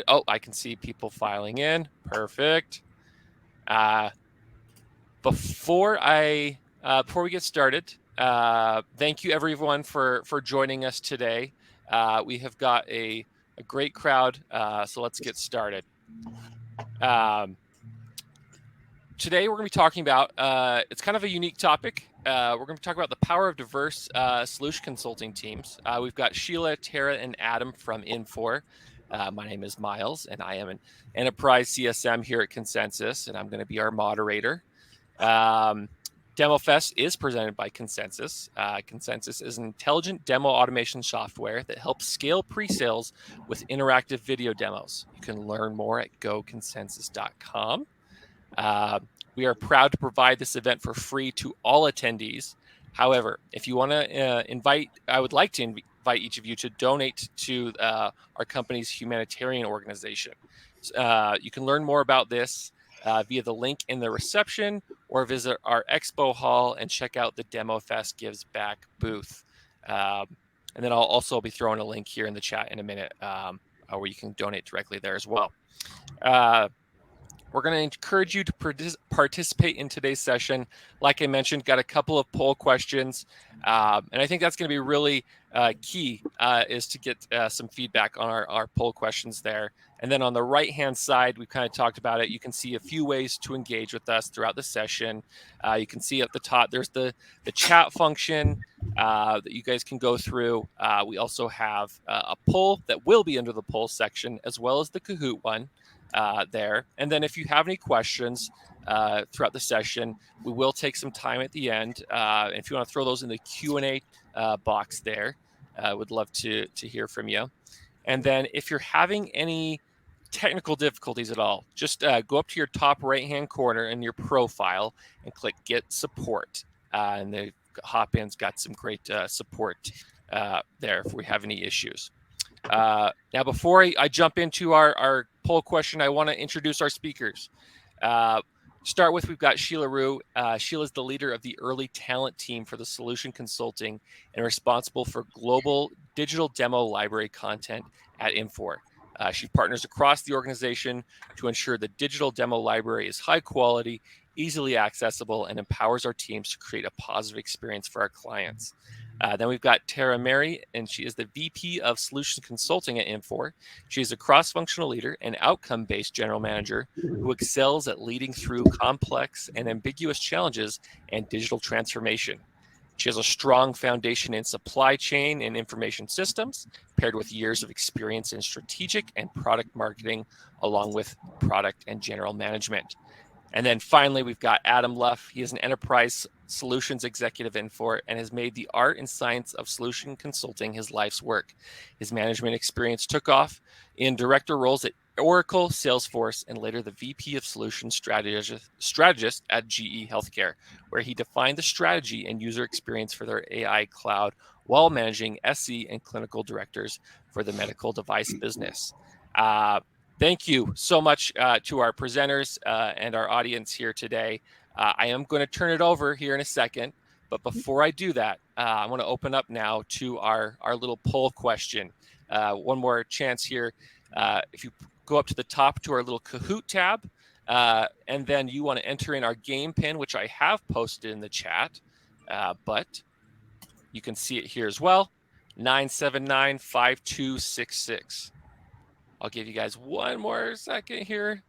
Oh, I can see people filing in. Perfect. Before we get started, thank you everyone for joining us today. We have got a great crowd, so let's get started. Today we're going to be talking about, it's kind of a unique topic. We're going to be talking about the power of diverse solution consulting teams. We've got Sheila, Tara, and Adam from Infor. My name is Miles, and I am an enterprise CSM here at Consensus, and I'm going to be our moderator. DEMOFEST is presented by Consensus. Consensus is an intelligent demo automation software that helps scale pre-sales with interactive video demos. You can learn more at goconsensus.com. We are proud to provide this event for free to all attendees. However, if you want to I would like to invite each of you to donate to our company's humanitarian organization. You can learn more about this via the link in the reception, or visit our expo hall and check out the DEMOFEST Gives Back booth. And then I'll also be throwing a link here in the chat in a minute where you can donate directly there as well. We're going to encourage you to participate in today's session. Like I mentioned, got a couple of poll questions, and I think that's going to be really key is to get some feedback on our poll questions there. And then on the right-hand side, we've kind of talked about it. You can see a few ways to engage with us throughout the session. You can see at the top, there's the chat function that you guys can go through. We also have a poll that will be under the poll section, as well as the Kahoot one. There. And then if you have any questions throughout the session, we will take some time at the end. And if you want to throw those in the Q&A box there, I would love to hear from you. And then if you're having any technical difficulties at all, just go up to your top right-hand corner in your profile and click Get Support. And the Hopin's got some great support there if we have any issues. Now, before I jump into our poll question, I want to introduce our speakers. Start with, we've got Sheila Rue. Sheila's the leader of the early talent team for the Solution Consulting and responsible for global digital demo library content at Infor. She partners across the organization to ensure the digital demo library is high quality, easily accessible, and empowers our teams to create a positive experience for our clients. Then we've got Tara Mary, and she is the VP of Solution Consulting at Infor. She is a cross-functional leader and outcome-based general manager who excels at leading through complex and ambiguous challenges and digital transformation. She has a strong foundation in supply chain and information systems, paired with years of experience in strategic and product marketing, along with product and general management. And then finally, we've got Adam Luff. He is an enterprise solutions executive in Infor and has made the art and science of solution consulting his life's work. His management experience took off in director roles at Oracle, Salesforce, and later the VP of Solution Strategist at GE Healthcare, where he defined the strategy and user experience for their AI cloud while managing SE and clinical directors for the medical device business. Thank you so much to our presenters and our audience here today. I am going to turn it over here in a second, but before I do that, I want to open up now to our little poll question. One more chance here. If you go up to the top to our little Kahoot tab, and then you want to enter in our game pin, which I have posted in the chat, but you can see it here as well, 9795266. I'll give you guys one more second here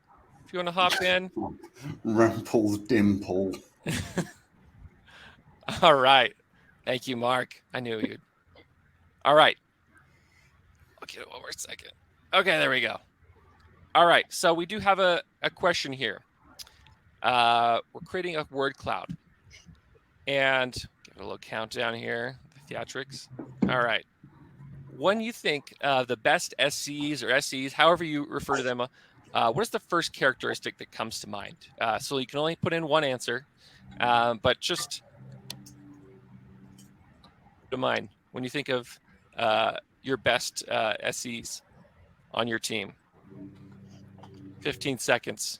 if you want to hop in. Rumple's dimple. All right. Thank you, Mark. I knew you'd. All right. I'll give it one more second. Okay, there we go. All right. So we do have a question here. We're creating a word cloud. And give it a little countdown here, the theatrics. All right. When you think the best SCs or SEs, however you refer to them, what is the first characteristic that comes to mind? So you can only put in one answer, but just to mind when you think of your best SEs on your team. 15 seconds.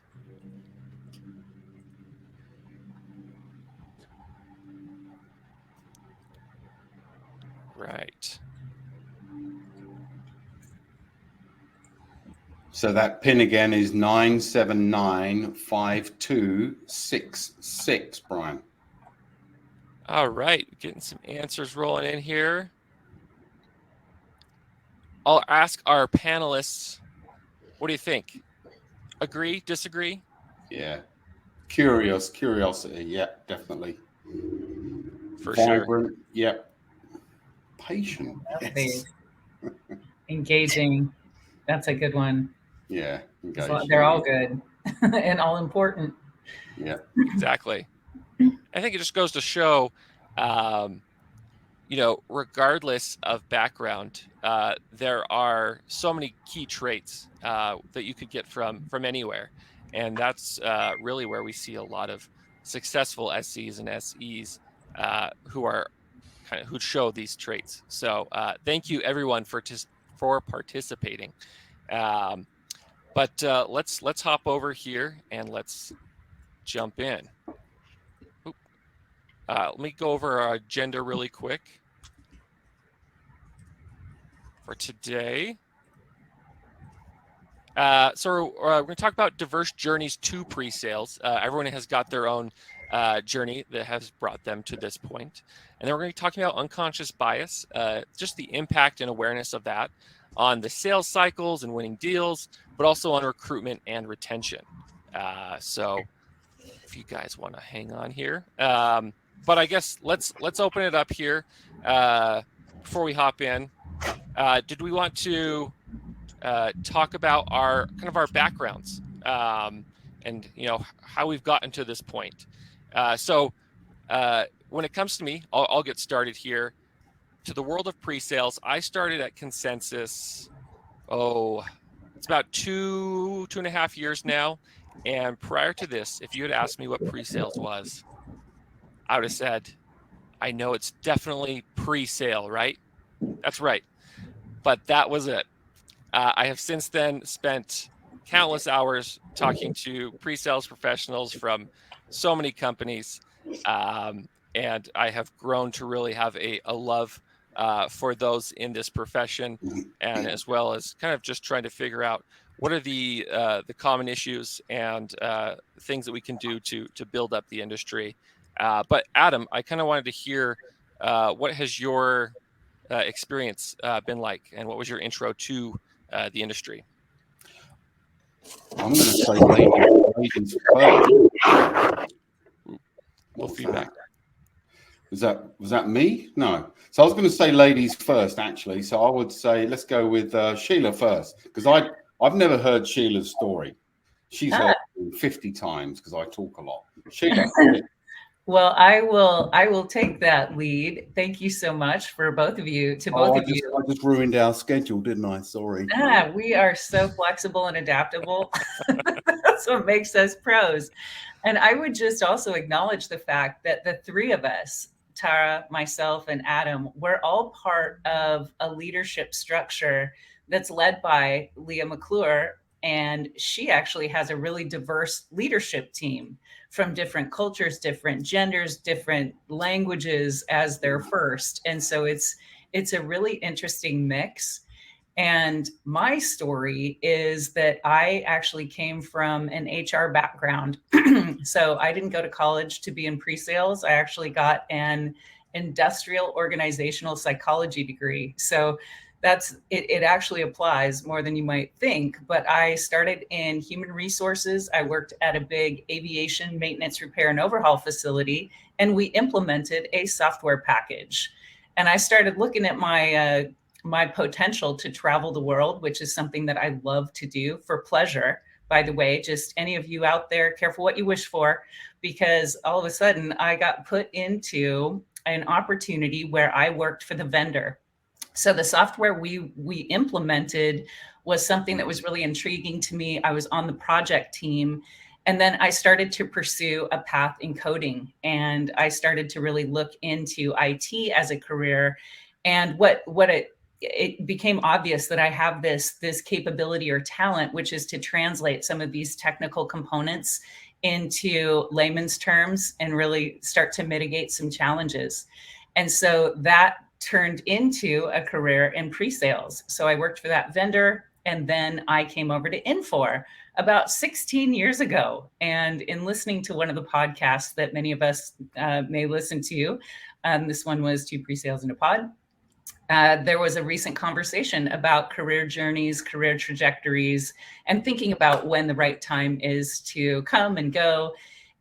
Right. So that pin again is 9795266, Brian. All right, getting some answers rolling in here. I'll ask our panelists, what do you think? Agree, disagree? Yeah. Curiosity. Yeah, definitely. For Vibrant. sure. Yep. Patient. Yes. Engaging. That's a good one. Yeah. So they're all good and all important. Yeah. Exactly. I think it just goes to show, regardless of background, there are so many key traits that you could get from anywhere, and that's really where we see a lot of successful SCs and SEs who show these traits. So thank you everyone for participating. But let's hop over here and let's jump in. Let me go over our agenda really quick for today. So we're going to talk about diverse journeys to pre-sales. Everyone has got their own journey that has brought them to this point. And then we're going to be talking about unconscious bias, just the impact and awareness of that on the sales cycles and winning deals, but also on recruitment and retention. So if you guys want to hang on here. But I guess let's open it up here before we hop in. Did we want to talk about our backgrounds and how we've gotten to this point? So when it comes to me, I'll get started here. To the world of pre-sales, I started at Consensus. It's about 2.5 years now. And prior to this, if you had asked me what pre-sales was, I would have said, I know it's definitely pre-sale, right? That's right. But that was it. I have since then spent countless hours talking to pre-sales professionals from so many companies. And I have grown to really have a love for those in this profession, and as well as kind of just trying to figure out what are the common issues and things that we can do to build up the industry. But Adam, I kind of wanted to hear what has your experience been like, and what was your intro to the industry? I'm going to say ladies first. Little feedback. Was that me? No. So I was going to say ladies first, actually. So I would say let's go with Sheila first, because I've never heard Sheila's story. She's heard it 50 times because I talk a lot. Sheila. Well, I will take that lead. Thank you so much for both of you. I just ruined our schedule, didn't I? Sorry. We are so flexible and adaptable. That's what makes us pros. And I would just also acknowledge the fact that the three of us, Tara, myself, and Adam, we're all part of a leadership structure that's led by Leah McClure. And she actually has a really diverse leadership team from different cultures, different genders, different languages as their first. And so it's a really interesting mix. And my story is that I actually came from an HR background. So I didn't go to college to be in pre-sales. I actually got an industrial organizational psychology degree. So it actually applies more than you might think. But I started in human resources. I worked at a big aviation maintenance, repair, and overhaul facility, and we implemented a software package. And I started looking at my potential to travel the world, which is something that I love to do for pleasure. By the way, just any of you out there, careful what you wish for, because all of a sudden I got put into an opportunity where I worked for the vendor. So the software we implemented was something that was really intriguing to me. I was on the project team, and then I started to pursue a path in coding, and I started to really look into IT as a career. And it became obvious that I have this capability or talent, which is to translate some of these technical components into layman's terms and really start to mitigate some challenges. And so that turned into a career in pre-sales. So I worked for that vendor. And then I came over to Infor about 16 years ago. And in listening to one of the podcasts that many of us may listen to, this one was Two Pre-Sales in a Pod. There was a recent conversation about career journeys, career trajectories, and thinking about when the right time is to come and go.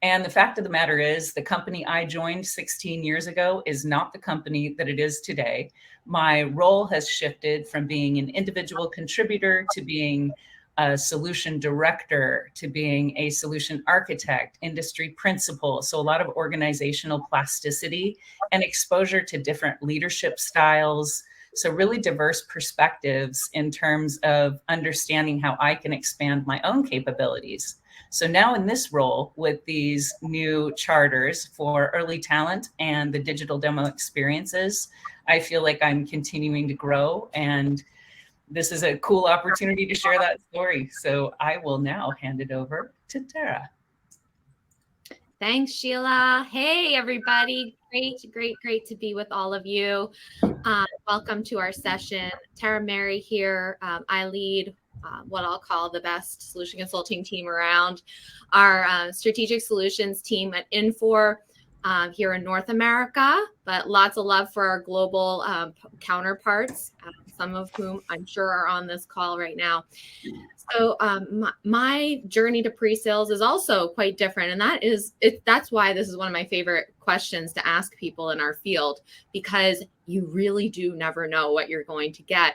And the fact of the matter is, the company I joined 16 years ago is not the company that it is today. My role has shifted from being an individual contributor to being a solution director, to being a solution architect, industry principal. So a lot of organizational plasticity and exposure to different leadership styles. So really diverse perspectives in terms of understanding how I can expand my own capabilities. So now in this role with these new charters for early talent and the digital demo experiences, I feel like I'm continuing to grow, and this is a cool opportunity to share that story. So I will now hand it over to Tara. Thanks, Sheila. Hey, everybody. Great to be with all of you. Welcome to our session. Tara Mary here. I lead what I'll call the best solution consulting team around, our strategic solutions team at Infor here in North America, but lots of love for our global counterparts, some of whom I'm sure are on this call right now. So my journey to pre-sales is also quite different. And that's why this is one of my favorite questions to ask people in our field, because you really do never know what you're going to get.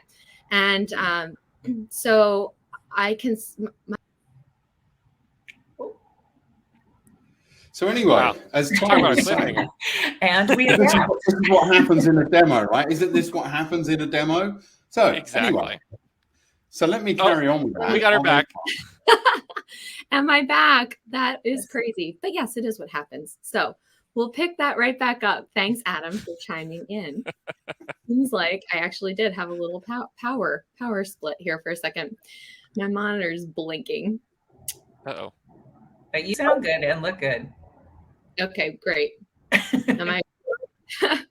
And so I can... So anyway, Wow. as Tom was saying, and we this is what happens in a demo, right? Isn't this what happens in a demo? So Exactly. anyway, so let me carry on with that. We got her back. Am I back? That is crazy. But yes, it is what happens. So we'll pick that right back up. Thanks, Adam, for chiming in. Seems like I actually did have a little power split here for a second. My monitor is blinking. Uh-oh. But you sound good and look good. Okay, great. Am I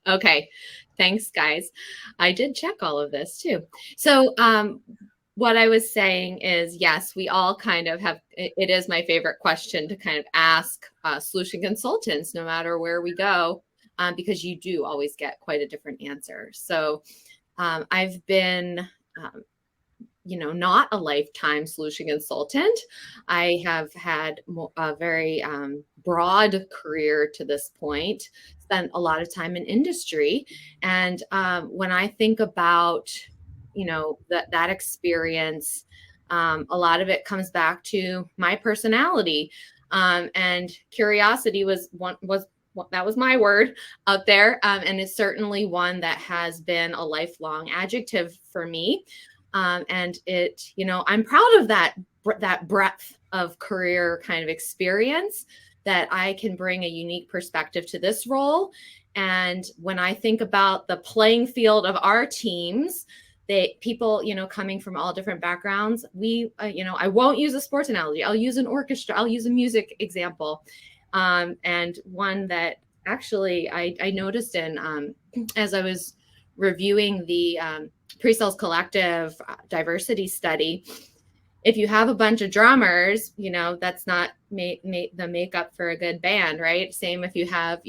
okay? Thanks, guys. I did check all of this too. So what I was saying is, yes, we all kind of have, it is my favorite question to kind of ask solution consultants, no matter where we go, because you do always get quite a different answer. So I've been, not a lifetime solution consultant. I have had a very broad career to this point, spent a lot of time in industry. And when I think about, that experience, a lot of it comes back to my personality, and curiosity that was my word out there. And it's certainly one that has been a lifelong adjective for me. And it, I'm proud of that breadth of career kind of experience, that I can bring a unique perspective to this role. And when I think about the playing field of our teams, people, coming from all different backgrounds, I won't use a sports analogy. I'll use an orchestra. I'll use a music example. And one that actually I noticed as I was reviewing the Pre-Sales Collective diversity study, if you have a bunch of drummers, that's not the makeup for a good band, right? Same if you have,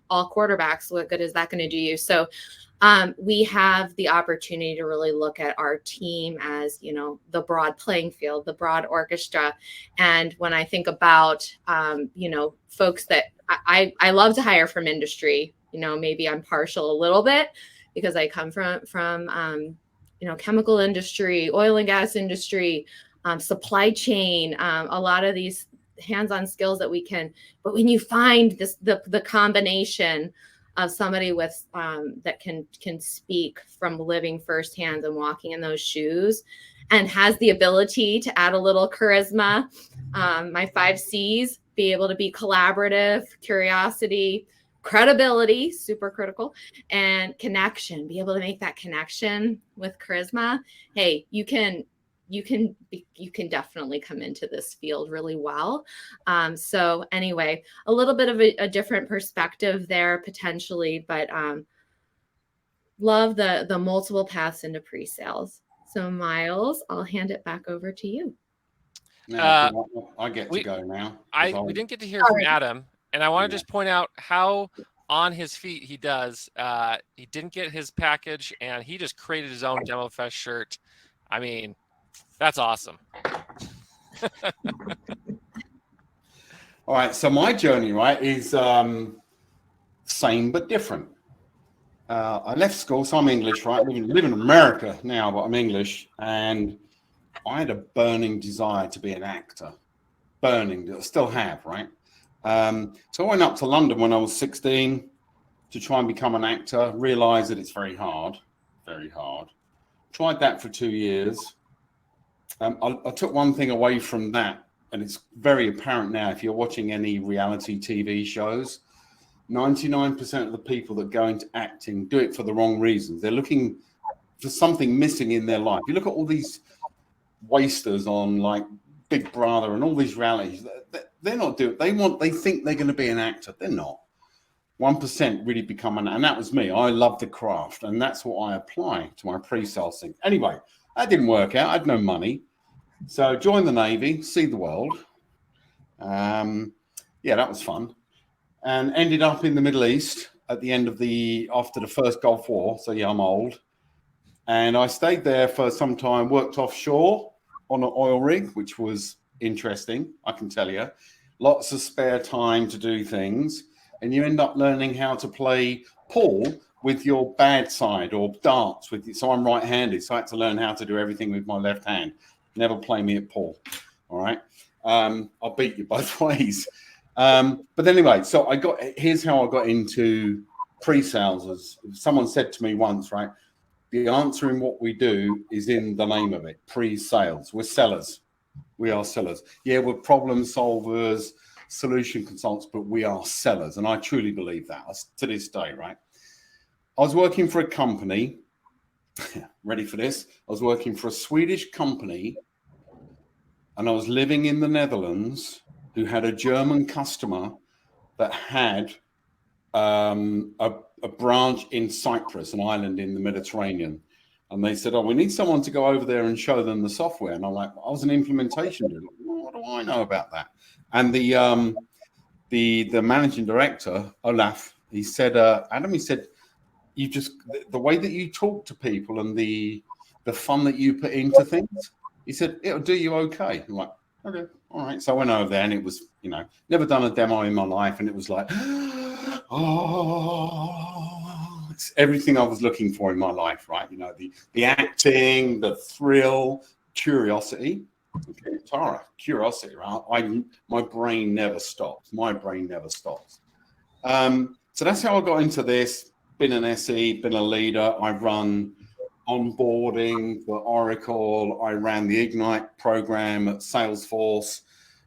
all quarterbacks, what good is that going to do you? So we have the opportunity to really look at our team as, the broad playing field, the broad orchestra. And when I think about, folks that I love to hire from industry, maybe I'm partial a little bit because I come from chemical industry, oil and gas industry, supply chain, a lot of these hands-on skills that we can, but when you find the combination of somebody with that can speak from living firsthand and walking in those shoes, and has the ability to add a little charisma, my 5 C's, be able to be collaborative, curiosity, credibility, super critical, and connection, be able to make that connection with charisma. Hey, you can definitely come into this field really well. So anyway, a little bit of a different perspective there potentially, but love the multiple paths into pre-sales. So Miles, I'll hand it back over to you. Now, I get to go now. We didn't get to hear from Adam, and I want to just point out how on his feet he does. He didn't get his package, and he just created his own DEMOFEST shirt. I mean, that's awesome. All right, so my journey, right, is same but different. I left school, so I'm English, right? I live in America now, but I'm English, and I had a burning desire to be an actor. Burning, I still have, right? So I went up to London when I was 16 to try and become an actor, realized that it's very hard, very hard. Tried that for 2 years. I took one thing away from that, and it's very apparent now if you're watching any reality TV shows, 99% of the people that go into acting do it for the wrong reasons. They're looking for something missing in their life. You look at all these wasters on like Big Brother and all these realities, they're not doing, they think they're going to be an actor. They're not. 1% really become and that was me. I love the craft, and that's what I apply to my pre-sales thing. Anyway, that didn't work out. I had no money. So joined the Navy, see the world. Yeah, that was fun. And ended up in the Middle East at the end of after the first Gulf War. So yeah, I'm old. And I stayed there for some time, worked offshore on an oil rig, which was interesting, I can tell you. Lots of spare time to do things. And you end up learning how to play pool with your bad side, or darts with you. So I'm right-handed, so I had to learn how to do everything with my left hand. Never play me at pool, all right? I'll beat you both ways. But anyway, so here's how I got into pre-sales. As someone said to me once, right? The answer in what we do is in the name of it, pre-sales. We're sellers. We are sellers. Yeah, we're problem solvers, solution consultants, but we are sellers. And I truly believe that to this day, right? I was working for a company, ready for this? I was working for a Swedish company, and I was living in the Netherlands, who had a German customer that had a branch in Cyprus, an island in the Mediterranean. And they said, oh, we need someone to go over there and show them the software. And I'm like, I was an implementation dude. What do I know about that? And the managing director, Olaf, he said, Adam, he said, you just, the way that you talk to people and the fun that you put into things, he said, it'll do you okay. I'm like, okay, all right. So I went over there, and it was, never done a demo in my life. And it was like, oh, it's everything I was looking for in my life, right? The acting, the thrill, curiosity. Okay, Tara, curiosity, right? My brain never stops. My brain never stops. So that's how I got into this. Been an SE, been a leader. I've run onboarding for Oracle. I ran the Ignite program at Salesforce.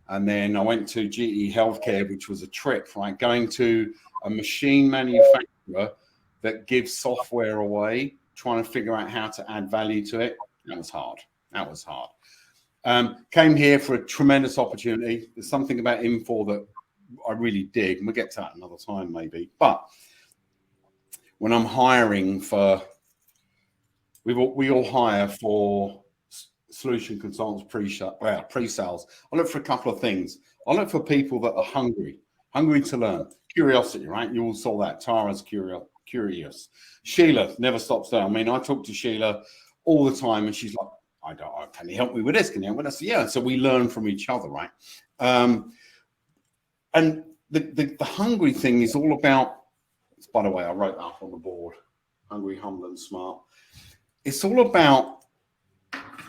And then I went to GE Healthcare, which was a trip, right? Going to a machine manufacturer that gives software away, trying to figure out how to add value to it. That was hard. That was hard. Came here for a tremendous opportunity. There's something about Infor that I really dig, and we'll get to that another time maybe. But when I'm hiring for, we all hire for solution consultants pre-sales. I look for a couple of things. I look for people that are hungry to learn. Curiosity, right? You all saw that. Tara's curious. Sheila never stops there. I mean, I talk to Sheila all the time, and she's like, can you help me with this? Can you help with this? Yeah. So we learn from each other, right? And the hungry thing is all about, by the way, I wrote that up on the board, hungry, humble, and smart. It's all about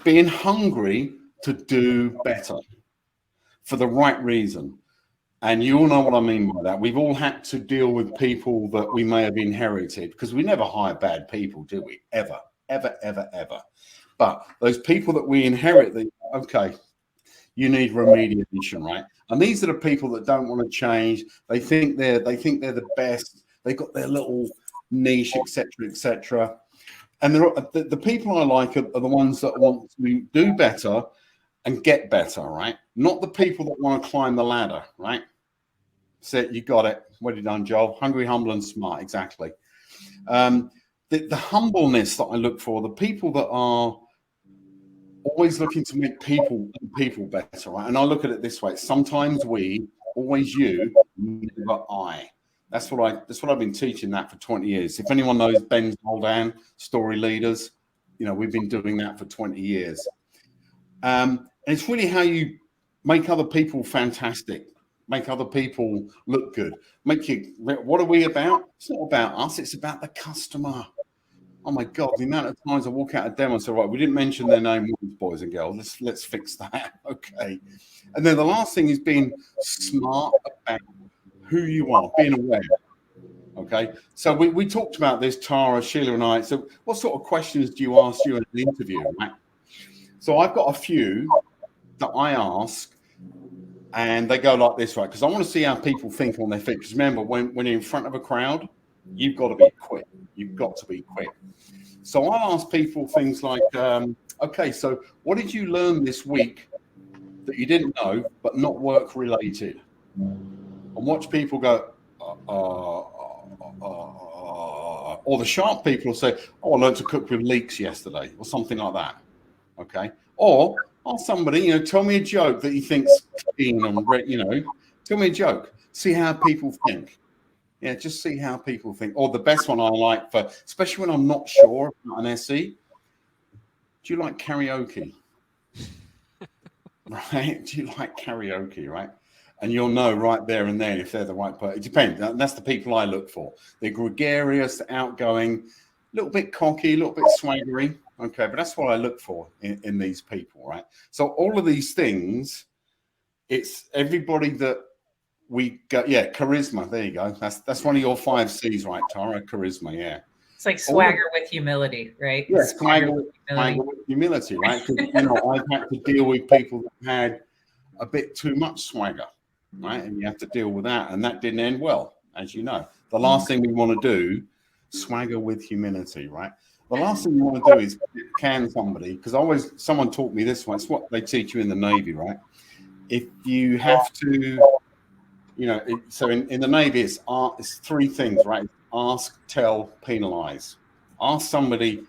being hungry to do better for the right reason. And you all know what I mean by that. We've all had to deal with people that we may have inherited, because we never hire bad people, do we? Ever, ever, ever, ever. But those people that we inherit, okay, you need remediation, right? And these are the people that don't want to change. They think they're the best. They've got their little niche, etc., etc. And the people I like are the ones that want to do better and get better, right? Not the people that want to climb the ladder, right? So you got it. What have you done, Joel? Hungry, humble, and smart. Exactly. The humbleness that I look for, the people that are always looking to make people better, right? And I look at it this way: sometimes we, always you, never I. That's what I've been teaching that for 20 years. If anyone knows Ben Zoldan, Story Leaders, we've been doing that for 20 years. And it's really how you make other people fantastic, make other people look good, what are we about? It's not about us, it's about the customer. Oh my God, the amount of times I walk out of demo and say, right, we didn't mention their name, boys and girls. Let's fix that. Okay. And then the last thing is being smart about who you are, being aware. Okay. So we talked about this, Tara, Sheila, and I. So what sort of questions do you ask you in an interview, right? So I've got a few that I ask, and they go like this, right? Because I want to see how people think on their feet. Because remember, when you're in front of a crowd, you've got to be quick. You've got to be quick. So I ask people things like, okay, so what did you learn this week that you didn't know, but not work related? And watch people go, or the sharp people will say, oh, I learned to cook with leeks yesterday, or something like that. Okay. Or somebody, tell me a joke that you think's clean and, tell me a joke. See how people think. Yeah, just see how people think. Or the best one I like, especially when I'm not sure about an SE, do you like karaoke? Right? Do you like karaoke, right? And you'll know right there and then if they're the right person. It depends. That's the people I look for. They're gregarious, outgoing, a little bit cocky, a little bit swaggery. Okay, but that's what I look for in these people, right? So all of these things, it's everybody that we go, yeah, charisma. There you go. That's one of your 5 C's, right, Tara? Charisma, yeah. It's like swagger with humility, right? Yeah, swagger with humility, right? Because I've had to deal with people that had a bit too much swagger, right? And you have to deal with that, and that didn't end well, as you know. The last thing we want to do, swagger with humility, right? The last thing you want to do is can somebody, because someone taught me this one. It's what they teach you in the Navy, right? If you have to, so in the Navy, it's 3 things, right? Ask, tell, penalize. Ask somebody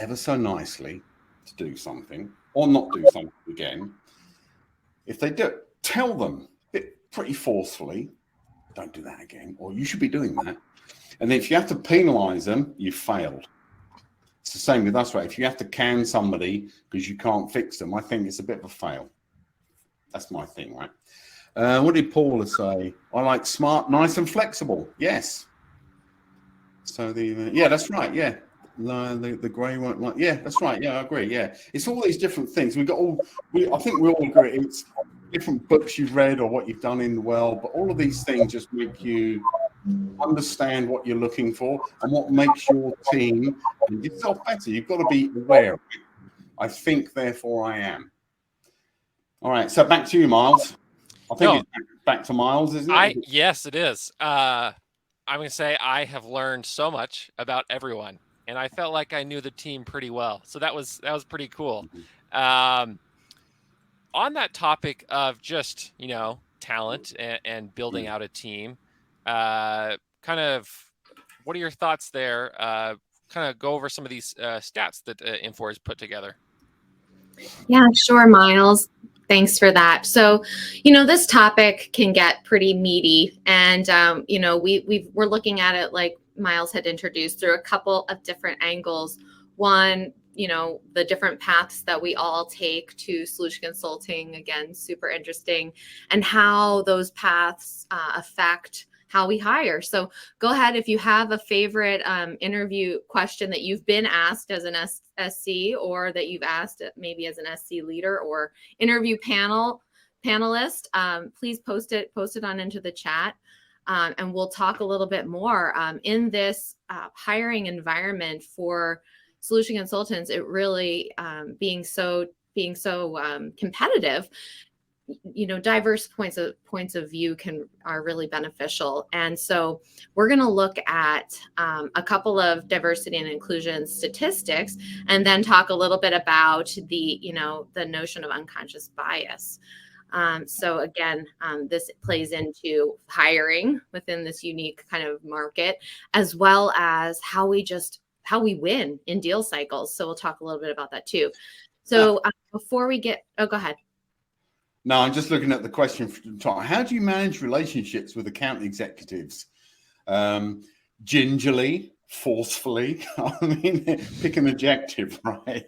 ever so nicely to do something or not do something again. If they do, tell them pretty forcefully, don't do that again, or you should be doing that. And if you have to penalize them, you've failed. It's the same with us, right? If you have to can somebody because you can't fix them, I think it's a bit of a fail. That's my thing, right? What did Paula say? I like smart, nice, and flexible. Yes. So yeah, that's right. Yeah. The grey one, like, yeah, that's right. Yeah, I agree. Yeah. It's all these different things. I think we all agree. It's different books you've read or what you've done in the world, but all of these things just make you understand what you're looking for and what makes your team and yourself better. You've got to be aware of it. I think, therefore I am. All right. So back to you, Miles. I think it's back to Miles, isn't it? Yes, it is. I'm going to say I have learned so much about everyone, and I felt like I knew the team pretty well. So that was pretty cool. On that topic of just, talent and building out a team, kind of what are your thoughts there? Kind of go over some of these stats that Infor has put together. Yeah, sure, Miles. Thanks for that. So, this topic can get pretty meaty, and we're looking at it, like Miles had introduced, through a couple of different angles. One, the different paths that we all take to solution consulting, again, super interesting, and how those paths affect how we hire. So go ahead, if you have a favorite interview question that you've been asked as an SC, or that you've asked maybe as an SC leader or interview panelist, please post it on into the chat. And we'll talk a little bit more in this hiring environment for solution consultants. It really being so competitive, diverse points of view are really beneficial. And so we're going to look at a couple of diversity and inclusion statistics, and then talk a little bit about the notion of unconscious bias. So again, this plays into hiring within this unique kind of market, as well as how we win in deal cycles. So we'll talk a little bit about that too. So before we get, oh, go ahead. No, I'm just looking at the question from Tom. How do you manage relationships with account executives? Gingerly, forcefully. I mean, pick an adjective, right?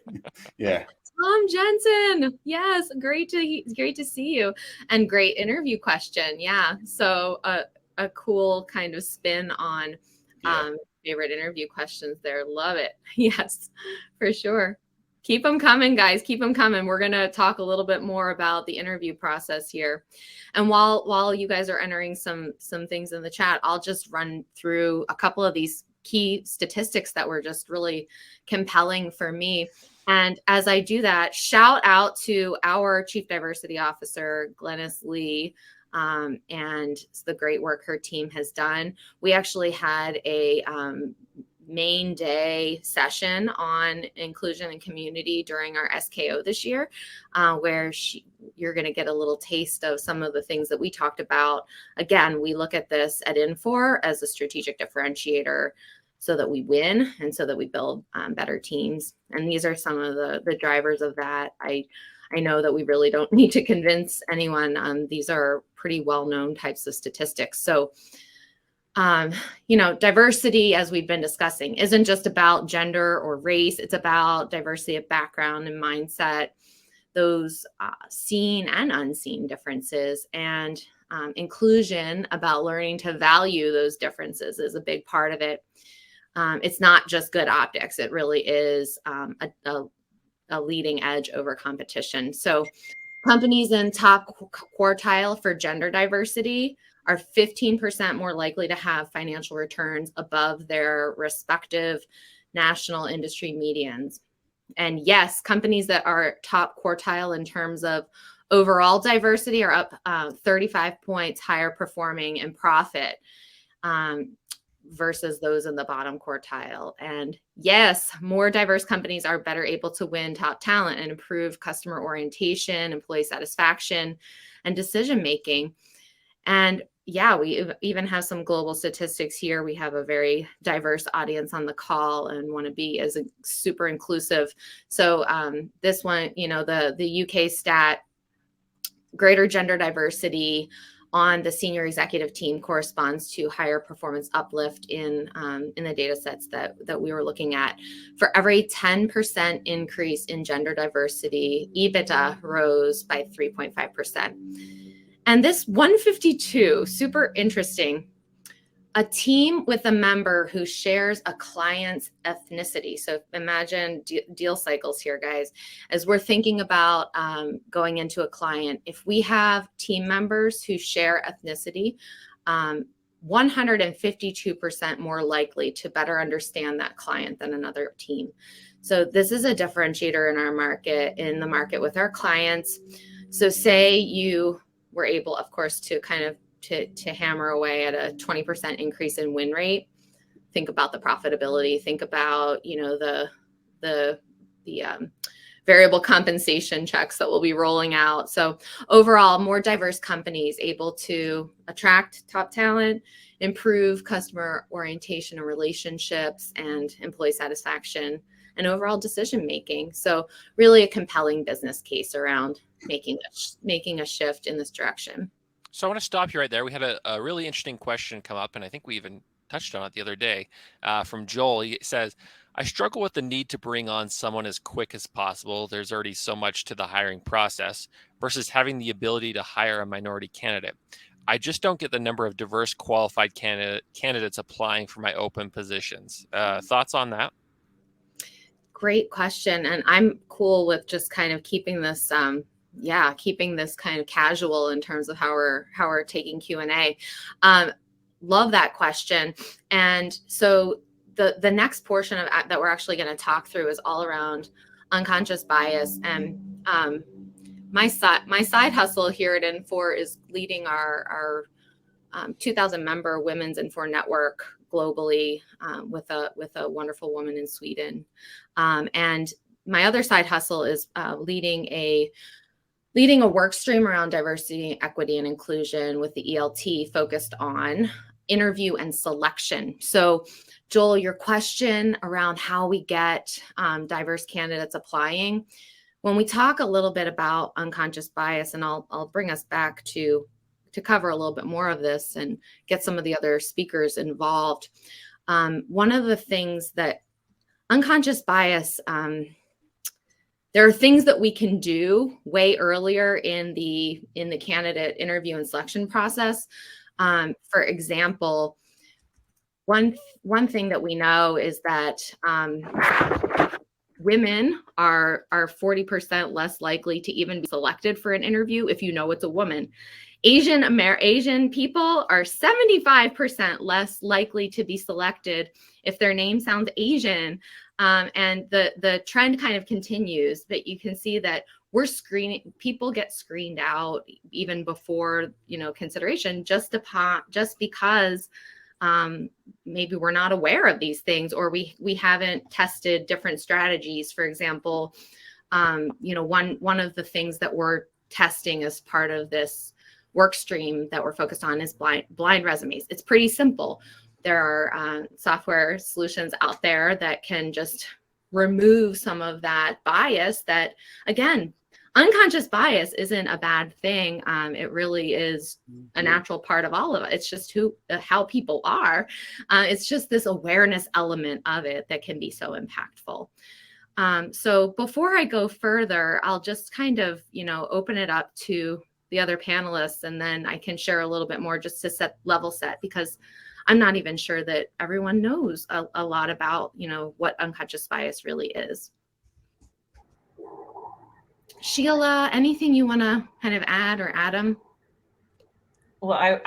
Yeah. Tom Jensen. Yes, great to see you, and great interview question. Yeah, so a cool kind of spin on favorite interview questions there. Love it. Yes, for sure. Keep them coming, guys. Keep them coming. We're going to talk a little bit more about the interview process here. And while you guys are entering some things in the chat, I'll just run through a couple of these key statistics that were just really compelling for me. And as I do that, shout out to our Chief Diversity Officer, Glennis Lee, and the great work her team has done. We actually had a main day session on inclusion and community during our SKO this year, where you're going to get a little taste of some of the things that we talked about. Again, we look at this at Infor as a strategic differentiator so that we win and so that we build better teams. And these are some of the drivers of that. I know that we really don't need to convince anyone. These are pretty well-known types of statistics. So diversity, as we've been discussing, isn't just about gender or race. It's about diversity of background and mindset, those seen and unseen differences, and inclusion, about learning to value those differences, is a big part of it. It's not just good optics. It really is a leading edge over competition. So companies in top quartile for gender diversity are 15% more likely to have financial returns above their respective national industry medians. And yes, companies that are top quartile in terms of overall diversity are up 35 points higher performing in profit versus those in the bottom quartile. And yes, more diverse companies are better able to win top talent and improve customer orientation, employee satisfaction, and decision-making. And yeah, we even have some global statistics here. We have a very diverse audience on the call and want to be as super inclusive. So this one, the UK stat, greater gender diversity on the senior executive team corresponds to higher performance uplift in the data sets that we were looking at. For every 10% increase in gender diversity, EBITDA rose by 3.5%. And this 152, super interesting, a team with a member who shares a client's ethnicity. So imagine deal cycles here, guys. As we're thinking about going into a client, if we have team members who share ethnicity, 152% more likely to better understand that client than another team. So this is a differentiator in our market, in the market with our clients. So say you were able, of course, to kind of to hammer away at a 20% increase in win rate. Think about the profitability. Think about, the variable compensation checks that we'll be rolling out. So overall, more diverse companies able to attract top talent, improve customer orientation and relationships, and employee satisfaction, and overall decision making. So really a compelling business case around making a shift in this direction. So I want to stop you right there. We had a really interesting question come up, and I think we even touched on it the other day from Joel. He says, I struggle with the need to bring on someone as quick as possible. There's already so much to the hiring process versus having the ability to hire a minority candidate. I just don't get the number of diverse qualified candidates applying for my open positions. Thoughts on that? Great question. And I'm cool with just kind of keeping this keeping this kind of casual in terms of how we're taking Q&A. Love that question. And so the next portion of that we're actually going to talk through is all around unconscious bias. And my side hustle here at Infor is leading our 2,000 member women's Infor network globally with a wonderful woman in Sweden. And my other side hustle is leading a work stream around diversity, equity, and inclusion with the ELT focused on interview and selection. So Joel, your question around how we get diverse candidates applying, when we talk a little bit about unconscious bias, and I'll bring us back to cover a little bit more of this and get some of the other speakers involved. One of the things that unconscious bias, there are things that we can do way earlier in the candidate interview and selection process. For example, one thing that we know is that women are 40% less likely to even be selected for an interview if you know it's a woman. Asian people are 75% less likely to be selected if their name sounds Asian. And the trend kind of continues, but you can see that we're screening, people get screened out even before, consideration, just because maybe we're not aware of these things, or we haven't tested different strategies. For example, one of the things that we're testing as part of this work stream that we're focused on is blind resumes. It's pretty simple. There are software solutions out there that can just remove some of that bias that, again, unconscious bias isn't a bad thing. It really is a natural part of all of it. It's just how people are. It's just this awareness element of it that can be so impactful. So before I go further, I'll just kind of, open it up to the other panelists, and then I can share a little bit more just to level set, because I'm not even sure that everyone knows a lot about, what unconscious bias really is. Sheila, anything you want to kind of add, or Adam? Well,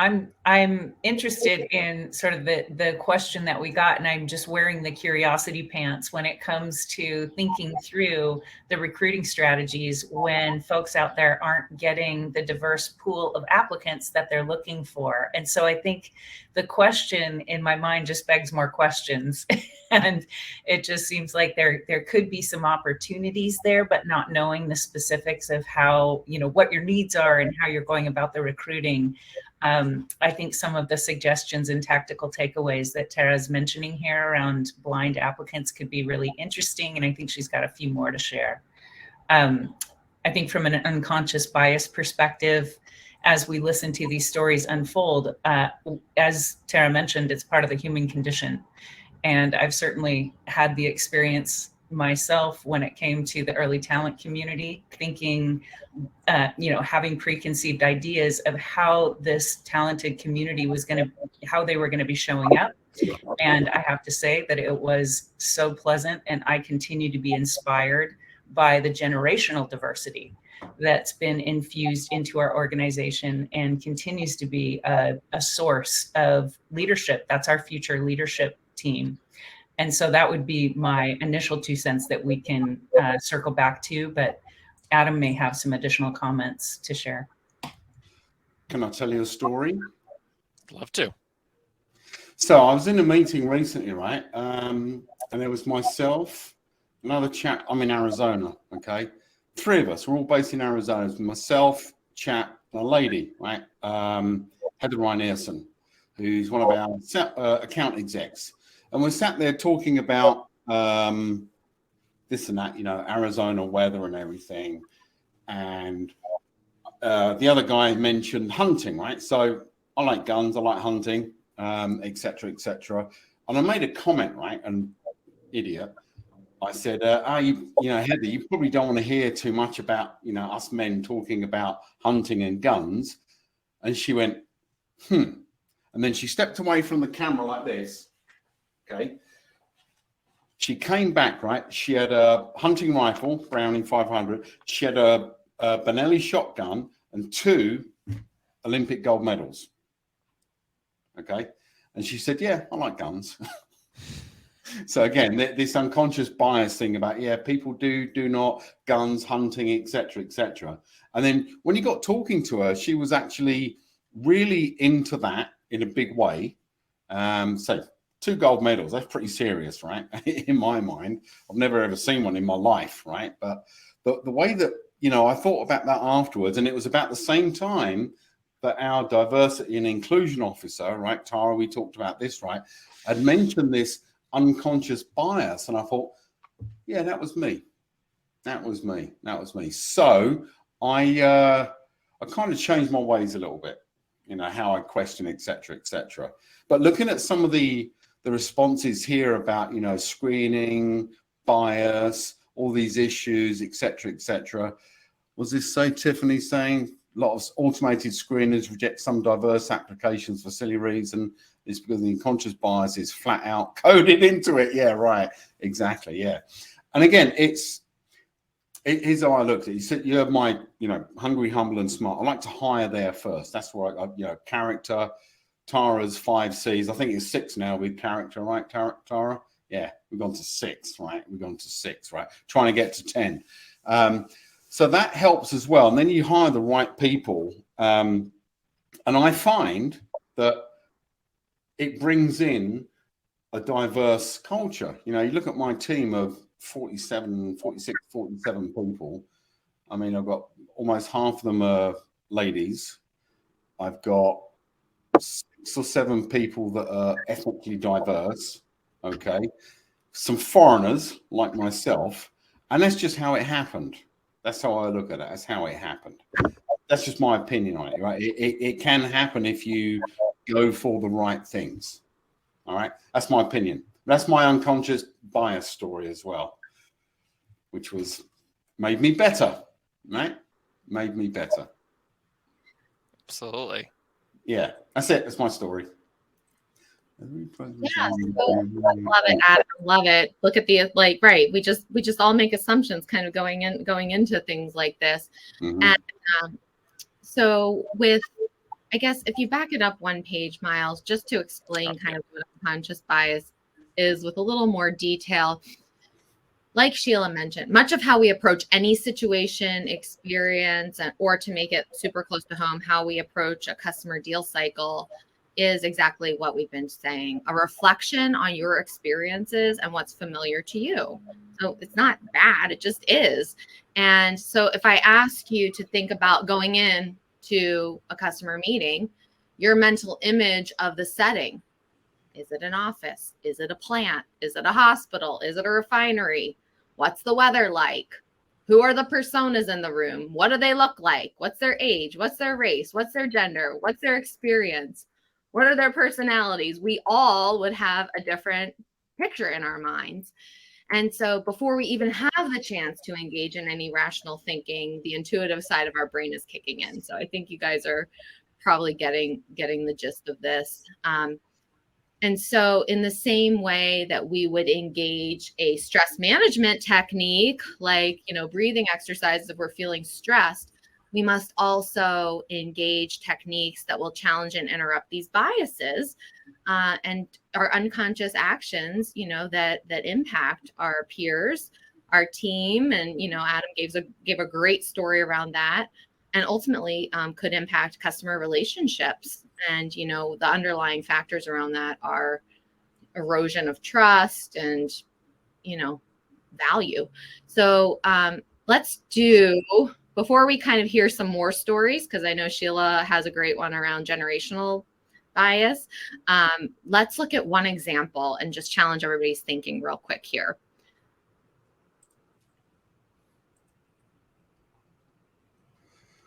I'm interested in sort of the question that we got, and I'm just wearing the curiosity pants when it comes to thinking through the recruiting strategies when folks out there aren't getting the diverse pool of applicants that they're looking for. And so I think the question in my mind just begs more questions. And it just seems like there could be some opportunities there, but not knowing the specifics of how, what your needs are and how you're going about the recruiting. I think some of the suggestions and tactical takeaways that Tara's mentioning here around blind applicants could be really interesting. And I think she's got a few more to share. I think from an unconscious bias perspective, as we listen to these stories unfold, as Tara mentioned, it's part of the human condition. And I've certainly had the experience myself when it came to the early talent community, thinking, having preconceived ideas of how this talented community how they were going to be showing up. And I have to say that it was so pleasant, and I continue to be inspired by the generational diversity that's been infused into our organization and continues to be a source of leadership. That's our future leadership team. And so that would be my initial 2 cents that we can circle back to, but Adam may have some additional comments to share. Can I tell you a story? Love to. So I was in a meeting recently, right? And there was myself, another chap. I'm in Arizona, okay? 3 of us, we're all based in Arizona. Myself, chap, and a lady, right? Heather Rynearson, who's one of our account execs. And we're sat there talking about this and that, Arizona weather and everything. And the other guy mentioned hunting, right? So I like guns, I like hunting, et cetera, et cetera. And I made a comment, right? And idiot, I said, Heather, you probably don't want to hear too much about, us men talking about hunting and guns. And she went, And then she stepped away from the camera like this. Okay. She came back, right? She had a hunting rifle, Browning 500. She had a Benelli shotgun and 2 Olympic gold medals. Okay. And she said, yeah, I like guns. So again, this unconscious bias thing about, people do not, guns, hunting, et cetera, et cetera. And then when you got talking to her, she was actually really into that in a big way. So 2 gold medals, that's pretty serious, right? In my mind, I've never ever seen one in my life, right? But the way that, I thought about that afterwards, and it was about the same time that our diversity and inclusion officer, right, Tara, we talked about this, right, had mentioned this unconscious bias. And I thought, yeah, that was me. That was me. That was me. So I kind of changed my ways a little bit, you know, how I question, etc., etc. But looking at some of the responses here about, you know, screening, bias, all these issues, etc., etc. Was this say Tiffany saying a lot of automated screeners reject some diverse applications for silly reason? It's because the unconscious bias is flat out coded into it. Yeah, right. Exactly. Yeah. And again, here's how I looked at it. You said you're my, you know, hungry, humble, and smart. I like to hire there first. That's where you know, character. Tara's 5 C's. I think it's 6 now with character, right, Tara? Yeah, we've gone to 6, right? We've gone to 6, right? Trying to get to 10. So that helps as well. And then you hire the right people. And I find that it brings in a diverse culture. You know, you look at my team of 47 people. I mean, I've got almost half of them are ladies. I've got 6 or 7 people that are ethnically diverse. Okay. Some foreigners like myself. And that's just how it happened. That's how I look at it. That's how it happened. That's just my opinion on it, right? It can happen if you go for the right things. All right. That's my opinion. That's my unconscious bias story as well, which was made me better, right? Made me better. Absolutely. Yeah, that's it. That's my story. Yeah, so love it, Adam. Love it. Look at the right. We just all make assumptions, kind of going into things like this. Mm-hmm. And so with, I guess if you back it up one page, Miles, just to explain kind of what unconscious bias is with a little more detail. Like Sheila mentioned, much of how we approach any situation, experience, or to make it super close to home, how we approach a customer deal cycle is exactly what we've been saying, a reflection on your experiences and what's familiar to you. So it's not bad, it just is. And so if I ask you to think about going in to a customer meeting, your mental image of the setting, is it an office? Is it a plant? Is it a hospital? Is it a refinery? What's the weather like? Who are the personas in the room? What do they look like? What's their age? What's their race? What's their gender? What's their experience? What are their personalities? We all would have a different picture in our minds. And so before we even have the chance to engage in any rational thinking, the intuitive side of our brain is kicking in. So I think you guys are probably getting the gist of this. And so in the same way that we would engage a stress management technique, like, you know, breathing exercises if we're feeling stressed, we must also engage techniques that will challenge and interrupt these biases and our unconscious actions, you know, that impact our peers, our team. And, you know, Adam gave a great story around that, and ultimately could impact customer relationships. And, you know, the underlying factors around that are erosion of trust and, you know, value. So let's do, before we kind of hear some more stories, because I know Sheila has a great one around generational bias, let's look at one example and just challenge everybody's thinking real quick here.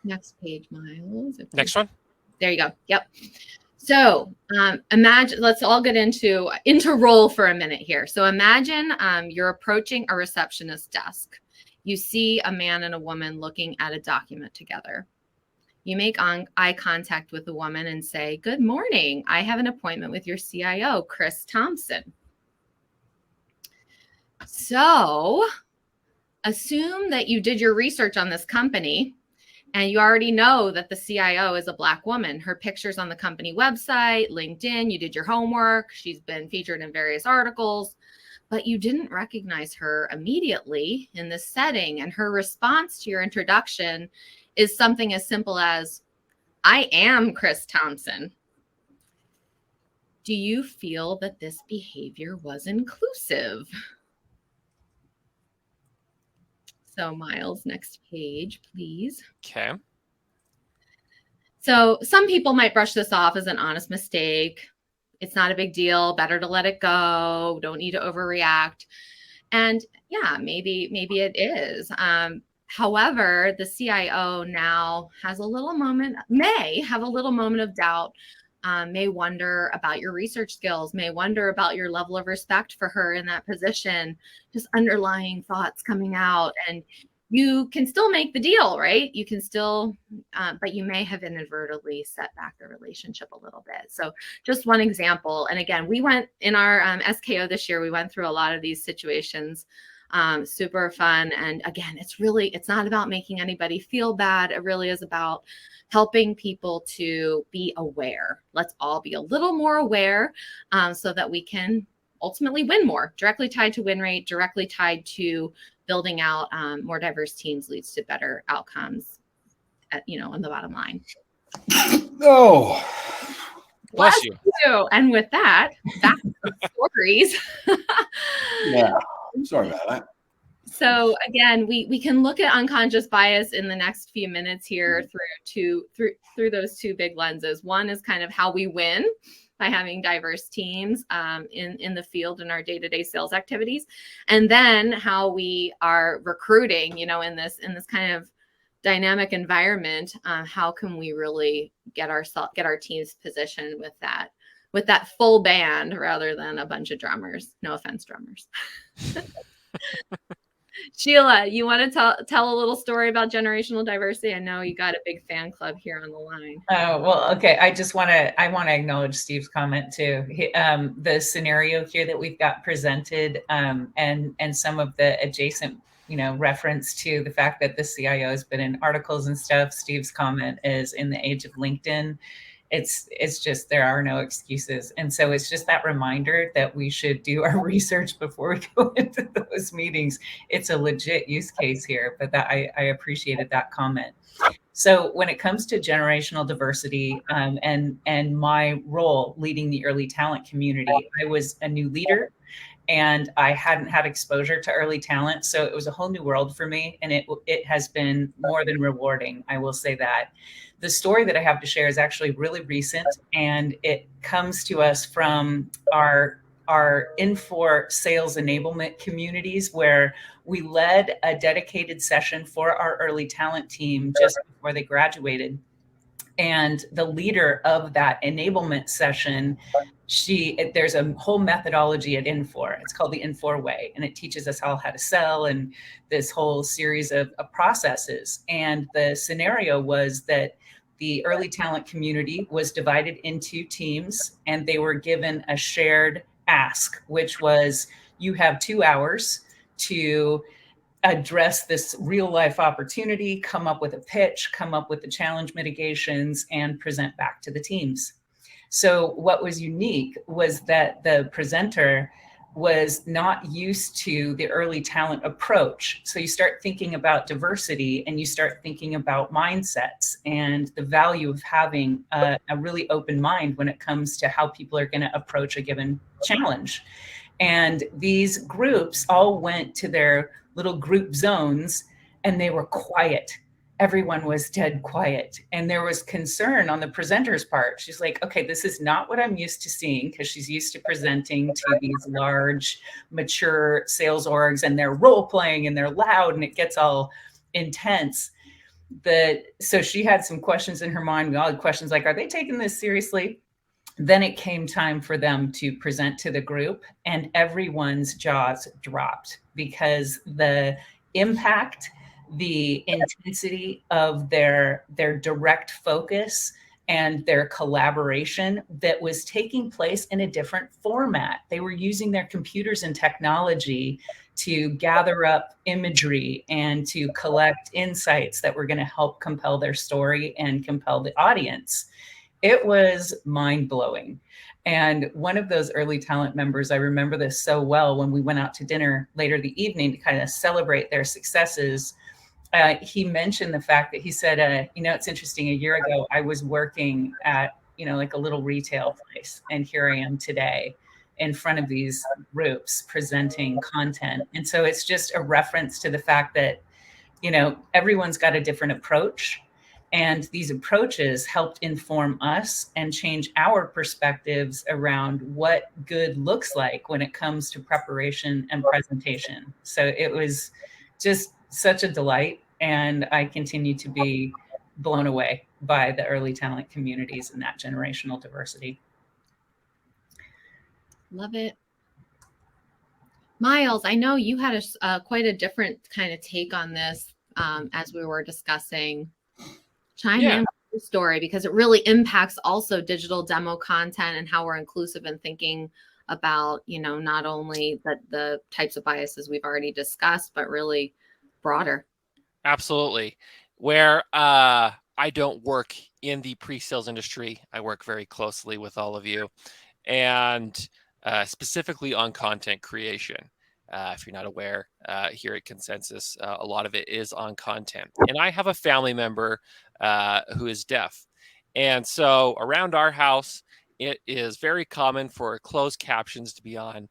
Next page, Miles. Next one. There you go. Yep. So imagine, let's all get into role for a minute here. So imagine you're approaching a receptionist desk. You see a man and a woman looking at a document together. You make eye contact with the woman and say, "Good morning. I have an appointment with your CIO, Chris Thompson." So assume that you did your research on this company and you already know that the CIO is a Black woman. Her picture's on the company website, LinkedIn, you did your homework. She's been featured in various articles, but you didn't recognize her immediately in this setting. And her response to your introduction is something as simple as, "I am Chris Thompson." Do you feel that this behavior was inclusive? So Miles, next page, please. Okay. So some people might brush this off as an honest mistake. It's not a big deal. Better to let it go. Don't need to overreact. And yeah, maybe it is. However, the CIO now has may have a little moment of doubt, may wonder about your research skills, may wonder about your level of respect for her in that position, just underlying thoughts coming out. And you can still make the deal, right? You can still, but you may have inadvertently set back the relationship a little bit. So just one example. And again, we went in our SKO this year, we went through a lot of these situations, super fun. And again, it's not about making anybody feel bad. It really is about helping people to be aware. Let's all be a little more aware, so that we can ultimately win more, directly tied to win rate, directly tied to building out more diverse teams leads to better outcomes, on the bottom line. Oh, Bless you. And with that, back to the stories. yeah. Sorry about that. So again, we can look at unconscious bias in the next few minutes here through those two big lenses. One is kind of how we win by having diverse teams in the field in our day-to-day sales activities, and then how we are recruiting, in this kind of dynamic environment. How can we really get our teams positioned with that full band rather than a bunch of drummers? No offense, drummers. Sheila, you want to tell a little story about generational diversity? I know you got a big fan club here on the line. Oh, well, okay. I want to acknowledge Steve's comment too. The scenario here that we've got presented, and some of the adjacent, reference to the fact that the CIO has been in articles and stuff. Steve's comment is in the age of LinkedIn. It's just, there are no excuses. And so it's just that reminder that we should do our research before we go into those meetings. It's a legit use case here, but that I appreciated that comment. So when it comes to generational diversity, and my role leading the early talent community, I was a new leader and I hadn't had exposure to early talent. So it was a whole new world for me. And it has been more than rewarding. I will say that. The story that I have to share is actually really recent, and it comes to us from our Infor sales enablement communities, where we led a dedicated session for our early talent team just before they graduated. And the leader of that enablement session, there's a whole methodology at Infor. It's called the Infor way, and it teaches us all how to sell and this whole series of processes. And the scenario was that the early talent community was divided into teams, and they were given a shared ask, which was, you have 2 hours to address this real life opportunity, come up with a pitch, come up with the challenge mitigations, and present back to the teams. So what was unique was that the presenter was not used to the early talent approach. So you start thinking about diversity, and you start thinking about mindsets and the value of having a really open mind when it comes to how people are going to approach a given challenge. And these groups all went to their little group zones, and they were quiet. Everyone was dead quiet. And there was concern on the presenter's part. She's like, okay, this is not what I'm used to seeing, because she's used to presenting to these large, mature sales orgs, and they're role playing and they're loud and it gets all intense. So she had some questions in her mind. We all had questions like, are they taking this seriously? Then it came time for them to present to the group, and everyone's jaws dropped, because the impact, the intensity of their direct focus and their collaboration that was taking place in a different format. They were using their computers and technology to gather up imagery and to collect insights that were going to help compel their story and compel the audience. It was mind-blowing. And one of those early talent members, I remember this so well, when we went out to dinner later the evening to kind of celebrate their successes, he mentioned the fact that he said, it's interesting, a year ago, I was working at, like a little retail place, and here I am today in front of these groups presenting content. And so it's just a reference to the fact that, everyone's got a different approach. And these approaches helped inform us and change our perspectives around what good looks like when it comes to preparation and presentation. So it was just such a delight. And I continue to be blown away by the early talent communities and that generational diversity. Love it. Miles, I know you had quite a different kind of take on this as we were discussing. Chime in with your story, because it really impacts also digital demo content and how we're inclusive in thinking about, you know, not only the types of biases we've already discussed, but really broader. Absolutely. Where I don't work in the pre-sales industry, I work very closely with all of you, and specifically on content creation. If you're not aware, here at Consensus, a lot of it is on content. And I have a family member who is deaf. And so around our house, it is very common for closed captions to be on,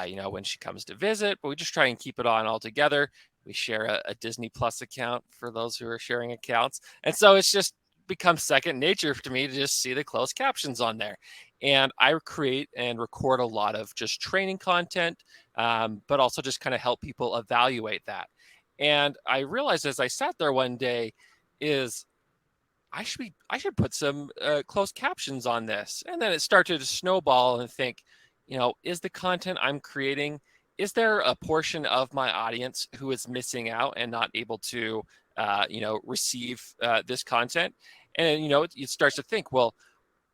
you know, when she comes to visit, but we just try and keep it on altogether. We share a Disney Plus account for those who are sharing accounts. And so it's just become second nature to me to just see the closed captions on there. And I create and record a lot of just training content, but also just kind of help people evaluate that. And I realized as I sat there one day is I should put some closed captions on this. And then it started to snowball and think, you know, is the content I'm creating, is there a portion of my audience who is missing out and not able to, you know, receive this content? And, you know, it starts to think, well,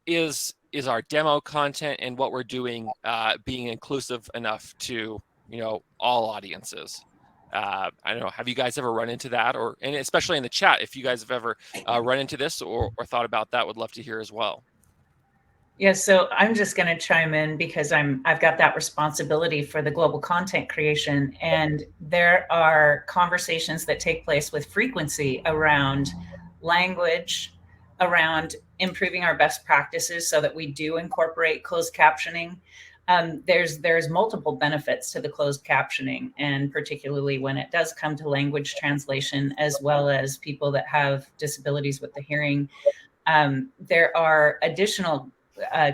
is our demo content and what we're doing being inclusive enough to, you know, all audiences? I don't know. Have you guys ever run into that, and especially in the chat, if you guys have ever run into this or thought about that, would love to hear as well. Yeah, so I'm just going to chime in because I've got that responsibility for the global content creation, and there are conversations that take place with frequency around language, around improving our best practices so that we do incorporate closed captioning. There's multiple benefits to the closed captioning, and particularly when it does come to language translation, as well as people that have disabilities with the hearing. There are additional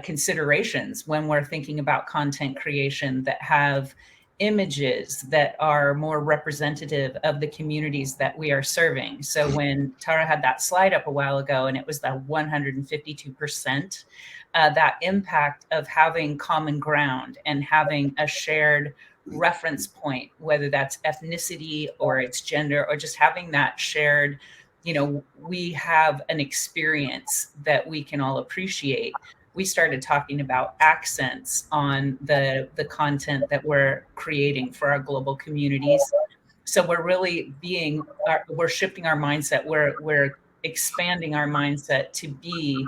considerations when we're thinking about content creation that have images that are more representative of the communities that we are serving. So when Tara had that slide up a while ago, and it was the 152%, that impact of having common ground and having a shared reference point, whether that's ethnicity or it's gender, or just having that shared, you know, we have an experience that we can all appreciate. We started talking about accents on the content that we're creating for our global communities. So we're really we're shifting our mindset. We're expanding our mindset to be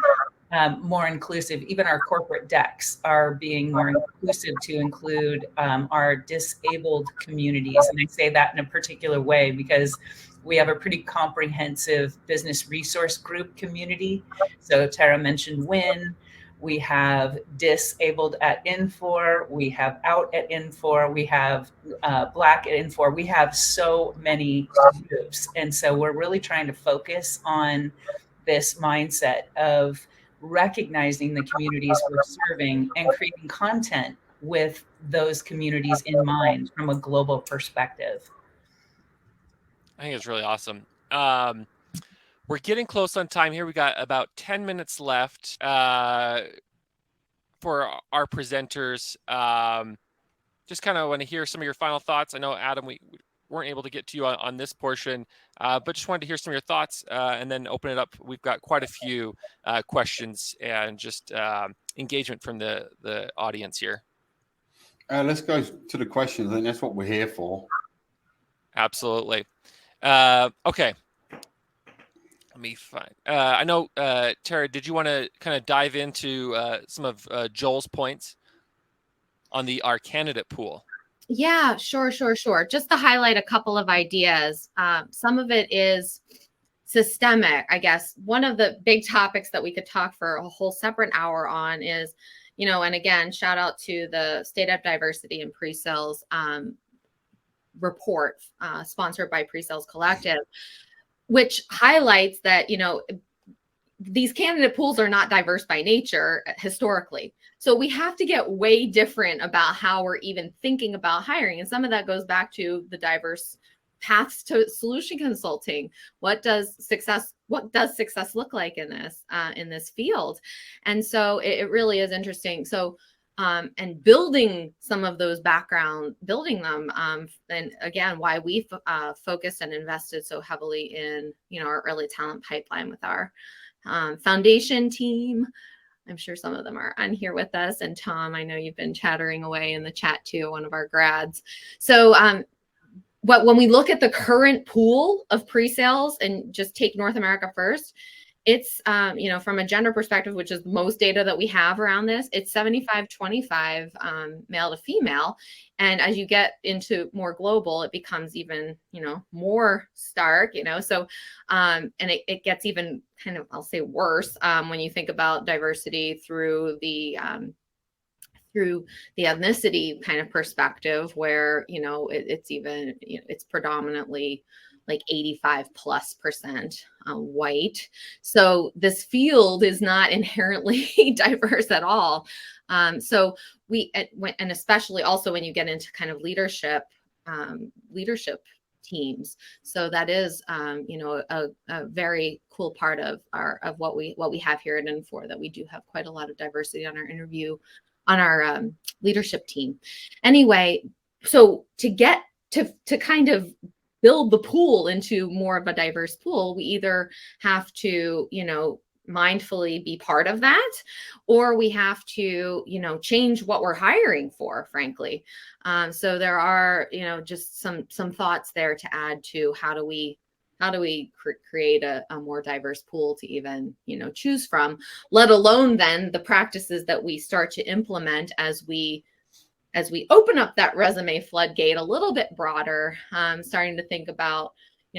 more inclusive. Even our corporate decks are being more inclusive to include our disabled communities. And I say that in a particular way because we have a pretty comprehensive business resource group community. So Tara mentioned WIN. We have disabled at Infor. We have out at Infor. We have Black at Infor. We have so many groups. And so we're really trying to focus on this mindset of recognizing the communities we're serving and creating content with those communities in mind from a global perspective. I think it's really awesome. We're getting close on time here. We got about 10 minutes left for our presenters. Just kind of want to hear some of your final thoughts. I know, Adam, we weren't able to get to you on this portion, but just wanted to hear some of your thoughts and then open it up. We've got quite a few questions and just engagement from the audience here. Let's go to the questions. I think that's what we're here for. Absolutely. Okay. Let me find. I know, Tara, did you want to kind of dive into some of Joel's points on our candidate pool? Yeah, sure. Just to highlight a couple of ideas. Some of it is systemic, I guess. One of the big topics that we could talk for a whole separate hour on is, you know, and again, shout out to the State of Diversity in Pre-Sales report sponsored by Pre-Sales Collective. which highlights that, these candidate pools are not diverse by nature historically. So we have to get way different about how we're even thinking about hiring. And some of that goes back to the diverse paths to solution consulting. What does success look like in this field? And so it really is interesting. So and building some of those building them, and again, why we focused and invested so heavily in our early talent pipeline with our foundation team. I'm sure some of them are on here with us. And Tom, I know you've been chattering away in the chat too, one of our grads. So when we look at the current pool of pre-sales and just take North America first, it's, from a gender perspective, which is most data that we have around this, it's 75-25 male to female. And as you get into more global, it becomes even, more stark, so, and it gets even kind of, I'll say worse when you think about diversity through the ethnicity kind of perspective, where, it's even, it's predominantly like 85+% white. So this field is not inherently diverse at all. So and especially also when you get into kind of leadership teams. So that is, a very cool part of what we have here at Infor, that we do have quite a lot of diversity on our leadership team. Anyway, so to get to kind of build the pool into more of a diverse pool, we either have to, mindfully be part of that, or we have to, change what we're hiring for, frankly. So there are, just some thoughts there to add to how do we create a more diverse pool to even, choose from, let alone then the practices that we start to implement as we open up that resume floodgate a little bit broader, starting to think about,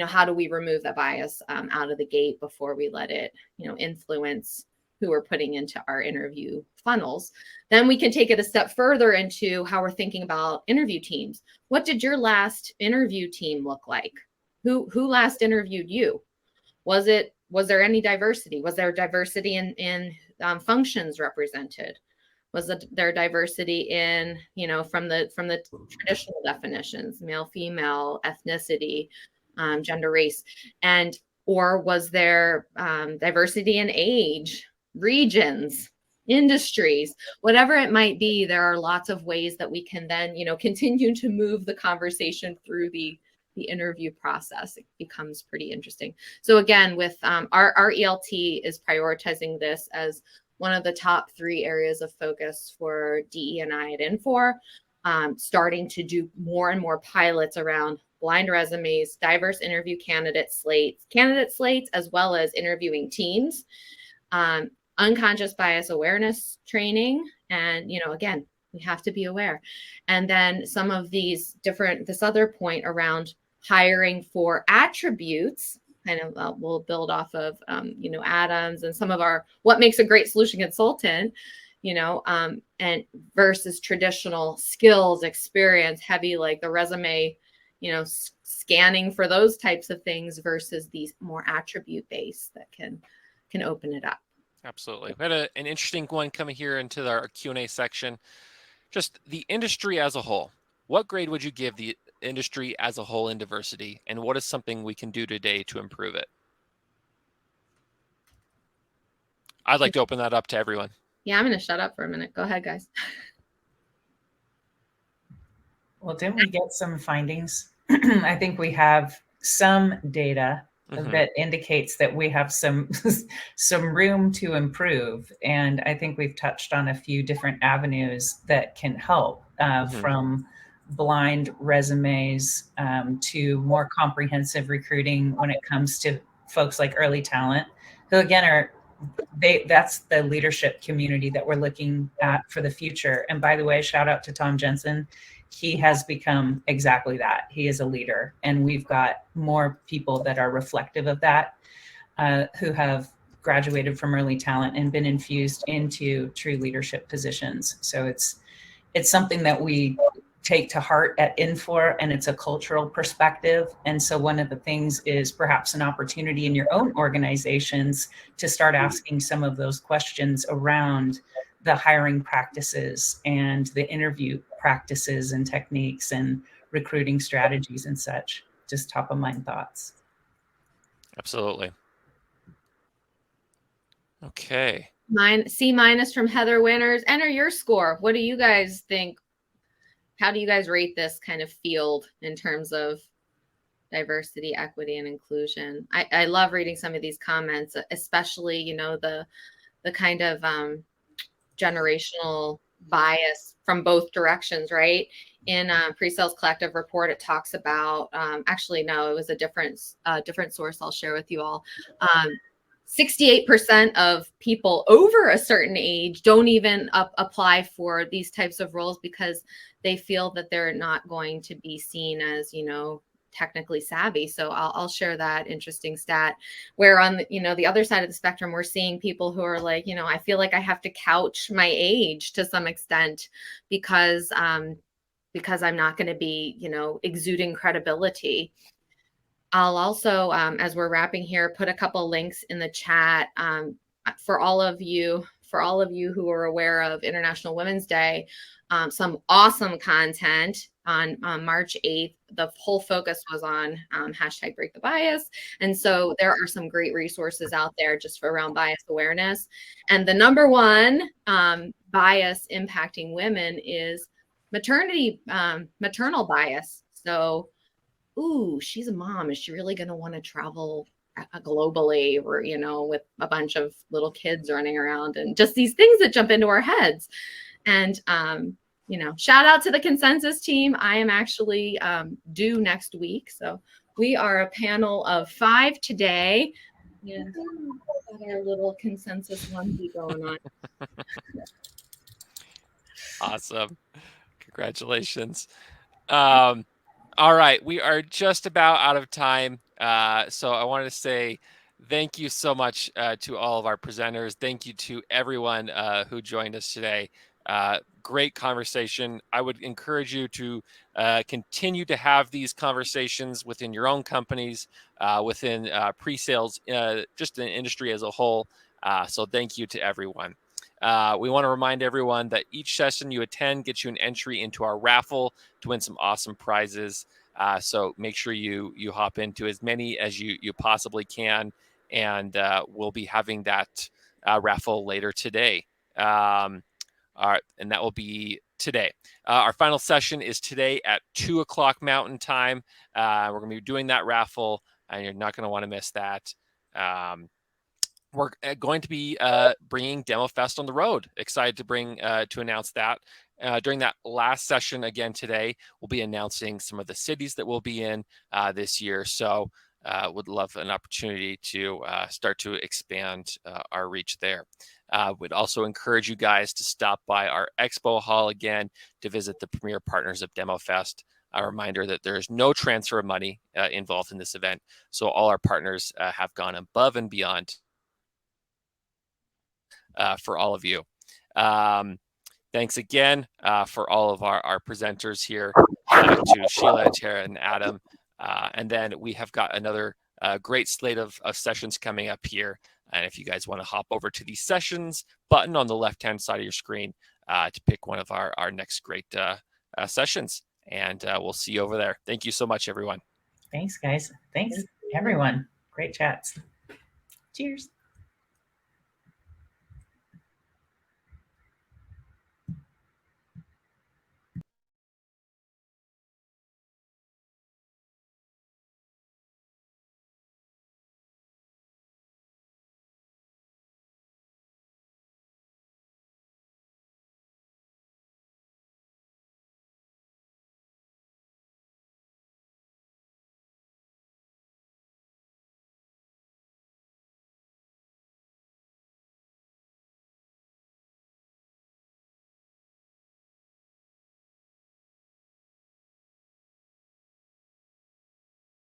how do we remove that bias out of the gate before we let it, influence who we're putting into our interview funnels. Then we can take it a step further into how we're thinking about interview teams. What did your last interview team look like? Who last interviewed you? Was there any diversity? Was there diversity in functions represented? Was there diversity in, from the traditional definitions, male, female, ethnicity, gender, race, or was there diversity in age, regions, industries, whatever it might be? There are lots of ways that we can then, continue to move the conversation through the interview process. It becomes pretty interesting. So again, with our ELT is prioritizing this as one of the top 3 areas of focus for DE&I at Infor, starting to do more and more pilots around blind resumes, diverse interview candidate slates, as well as interviewing teams, unconscious bias awareness training. And, again, we have to be aware. And then some of this other point around hiring for attributes, kind of we'll build off of, Adams and some of what makes a great solution consultant, and versus traditional skills, experience, heavy, like the resume, scanning for those types of things versus these more attribute based that can open it up. Absolutely. We had an interesting one coming here into our Q&A section. Just the industry as a whole. What grade would you give the industry as a whole in diversity, and what is something we can do today to improve it? I'd like to open that up to everyone. Yeah, I'm going to shut up for a minute. Go ahead, guys. Well, didn't we get some findings? I think we have some data that indicates that we have some room to improve. And I think we've touched on a few different avenues that can help, from blind resumes to more comprehensive recruiting when it comes to folks like early talent, who again that's the leadership community that we're looking at for the future. And by the way, shout out to Tom Jensen. He has become exactly that. He is a leader, and we've got more people that are reflective of that, who have graduated from early talent and been infused into true leadership positions. So it's something that we take to heart at Infor, and it's a cultural perspective. And so one of the things is perhaps an opportunity in your own organizations to start asking some of those questions around the hiring practices and the interview practices and techniques and recruiting strategies and such. Just top of mind thoughts. Absolutely. Okay. C- from Heather Winters. Enter your score. What do you guys think? How do you guys rate this kind of field in terms of diversity, equity, and inclusion? I love reading some of these comments, especially, you know, the kind of generational bias from both directions, right? In Pre-Sales Collective report, it talks about, actually, no, it was a different source I'll share with you all. 68% of people over a certain age don't even apply for these types of roles because they feel that they're not going to be seen as, you know, technically savvy. So I'll share that interesting stat where on the, you know, the other side of the spectrum, we're seeing people who are like, you know, I feel like I have to couch my age to some extent because I'm not going to be, you know, exuding credibility. I'll also, as we're wrapping here, put a couple links in the chat for all of you who are aware of International Women's Day. Some awesome content on March 8th. The whole focus was on hashtag break the bias. And so there are some great resources out there just for around bias awareness. And the number one bias impacting women is maternal bias. So, ooh, she's a mom. Is she really going to want to travel globally, or, you know, with a bunch of little kids running around, and just these things that jump into our heads? And, you know, shout out to the consensus team. I am actually due next week. So we are a panel of 5 today. And got our little consensus onesie going on. Awesome. Congratulations. All right, we are just about out of time. So I wanted to say thank you so much to all of our presenters. Thank you to everyone who joined us today. Great conversation. I would encourage you to continue to have these conversations within your own companies, within pre-sales, just the industry as a whole. So thank you to everyone. We want to remind everyone that each session you attend gets you an entry into our raffle to win some awesome prizes. So make sure you hop into as many as you possibly can, and we'll be having that raffle later today. All right, and that will be today. Our final session is today at 2 o'clock Mountain Time. We're going to be doing that raffle, and you're not going to want to miss that. We're going to be bringing DEMOFEST on the road. Excited to announce that. During that last session again today, we'll be announcing some of the cities that we'll be in this year. So would love an opportunity to start to expand our reach there. Would also encourage you guys to stop by our expo hall again to visit the premier partners of DEMOFEST. A reminder that there is no transfer of money involved in this event. So all our partners have gone above and beyond for all of you. Thanks again for all of our presenters here, to Sheila, Tara, and Adam. And then we have got another great slate of sessions coming up here. And if you guys want to hop over to the sessions button on the left-hand side of your screen to pick one of our next great sessions. And we'll see you over there. Thank you so much, everyone. Thanks, guys. Thanks, everyone. Great chats. Cheers.